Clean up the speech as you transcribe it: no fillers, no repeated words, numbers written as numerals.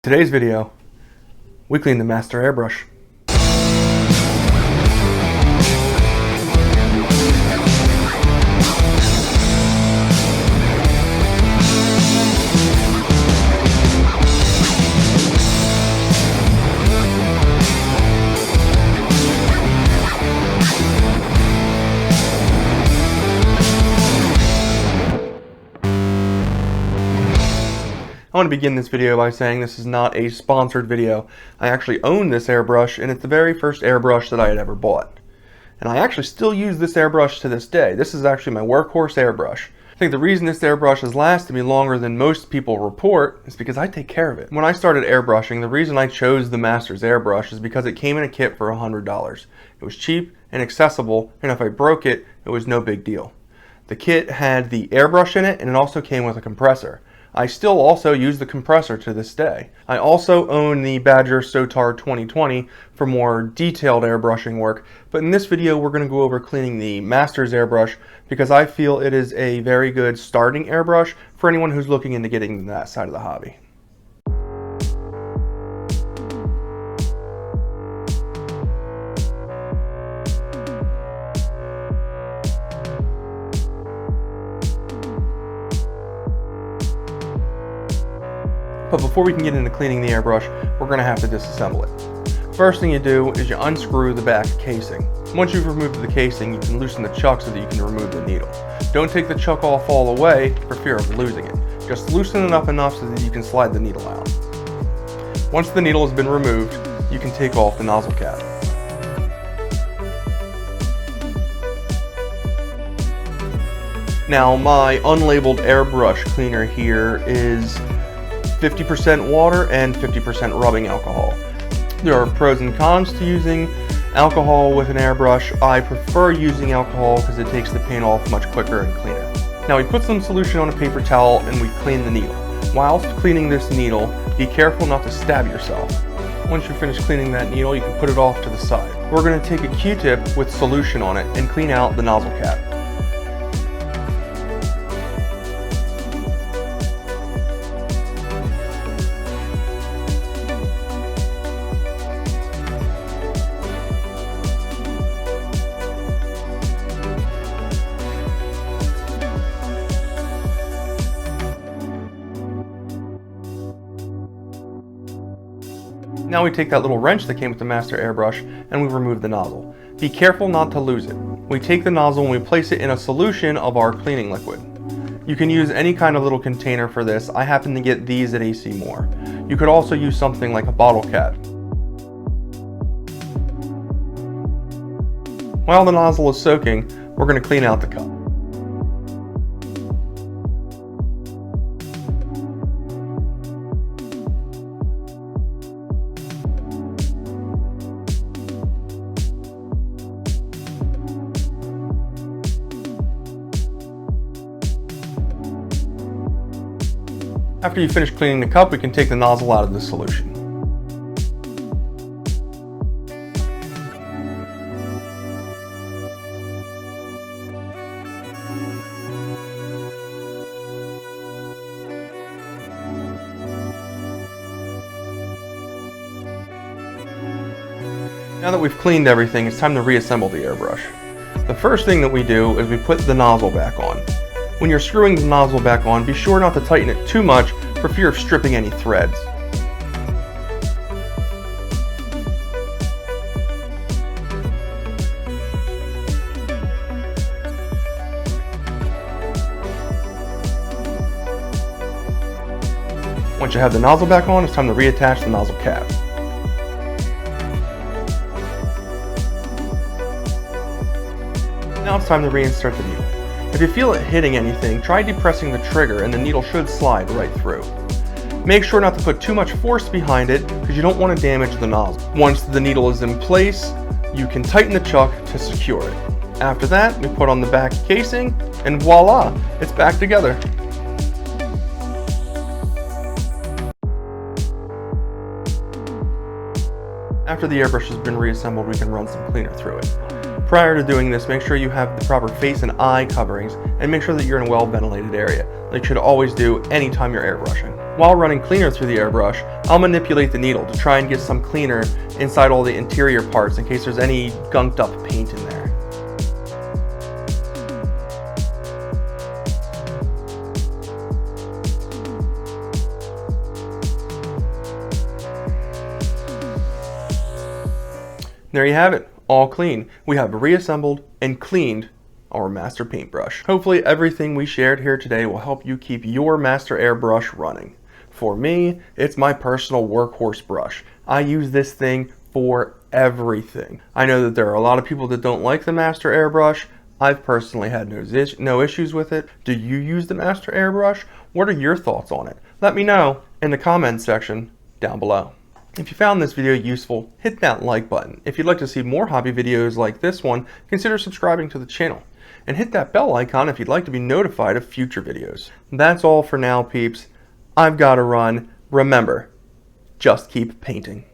Today's video, we clean the master airbrush. I want to begin this video by saying this is not a sponsored video. I actually own this airbrush, and it's the very first airbrush that I had ever bought. And I actually still use this airbrush to this day. This is actually my workhorse airbrush. I think the reason this airbrush has lasted me longer than most people report is because I take care of it. When I started airbrushing, the reason I chose the Masters airbrush is because it came in a kit for $100. It was cheap and accessible, and if I broke it, it was no big deal. The kit had the airbrush in it, and it also came with a compressor. I still also use the compressor to this day. I also own the Badger Sotar 2020 for more detailed airbrushing work, but in this video we're going to go over cleaning the Masters airbrush because I feel it is a very good starting airbrush for anyone who's looking into getting into that side of the hobby. But before we can get into cleaning the airbrush, we're going to have to disassemble it. First thing you do is you unscrew the back casing. Once you've removed the casing, you can loosen the chuck so that you can remove the needle. Don't take the chuck off all the way for fear of losing it. Just loosen it up enough so that you can slide the needle out. Once the needle has been removed, you can take off the nozzle cap. Now my unlabeled airbrush cleaner here is 50% water and 50% rubbing alcohol. There are pros and cons to using alcohol with an airbrush. I prefer using alcohol because it takes the paint off much quicker and cleaner. Now we put some solution on a paper towel and we clean the needle. Whilst cleaning this needle, be careful not to stab yourself. Once you're finished cleaning that needle, you can put it off to the side. We're going to take a Q-tip with solution on it and clean out the nozzle cap. Now we take that little wrench that came with the master airbrush and we remove the nozzle. Be careful not to lose it. We take the nozzle and we place it in a solution of our cleaning liquid. You can use any kind of little container for this. I happen to get these at AC Moore. You could also use something like a bottle cap. While the nozzle is soaking, we're going to clean out the cup. After you finish cleaning the cup, we can take the nozzle out of the solution. Now that we've cleaned everything, it's time to reassemble the airbrush. The first thing that we do is we put the nozzle back on. When you're screwing the nozzle back on, be sure not to tighten it too much for fear of stripping any threads. Once you have the nozzle back on, it's time to reattach the nozzle cap. Now it's time to reinsert the needle. If you feel it hitting anything, try depressing the trigger and the needle should slide right through. Make sure not to put too much force behind it because you don't want to damage the nozzle. Once the needle is in place, you can tighten the chuck to secure it. After that, we put on the back casing and voila, it's back together. After the airbrush has been reassembled, we can run some cleaner through it. Prior to doing this, make sure you have the proper face and eye coverings and make sure that you're in a well ventilated area, like you should always do anytime you're airbrushing. While running cleaner through the airbrush, I'll manipulate the needle to try and get some cleaner inside all the interior parts in case there's any gunked up paint in there. There you have it, all clean. We have reassembled and cleaned our master paintbrush. Hopefully everything we shared here today will help you keep your master airbrush running. For me, it's my personal workhorse brush. I use this thing for everything. I know that there are a lot of people that don't like the master airbrush. I've personally had no issues with it. Do you use the master airbrush? What are your thoughts on it? Let me know in the comments section down below. If you found this video useful, hit that like button. If you'd like to see more hobby videos like this one, consider subscribing to the channel. And hit that bell icon if you'd like to be notified of future videos. That's all for now, peeps. I've got to run. Remember, just keep painting.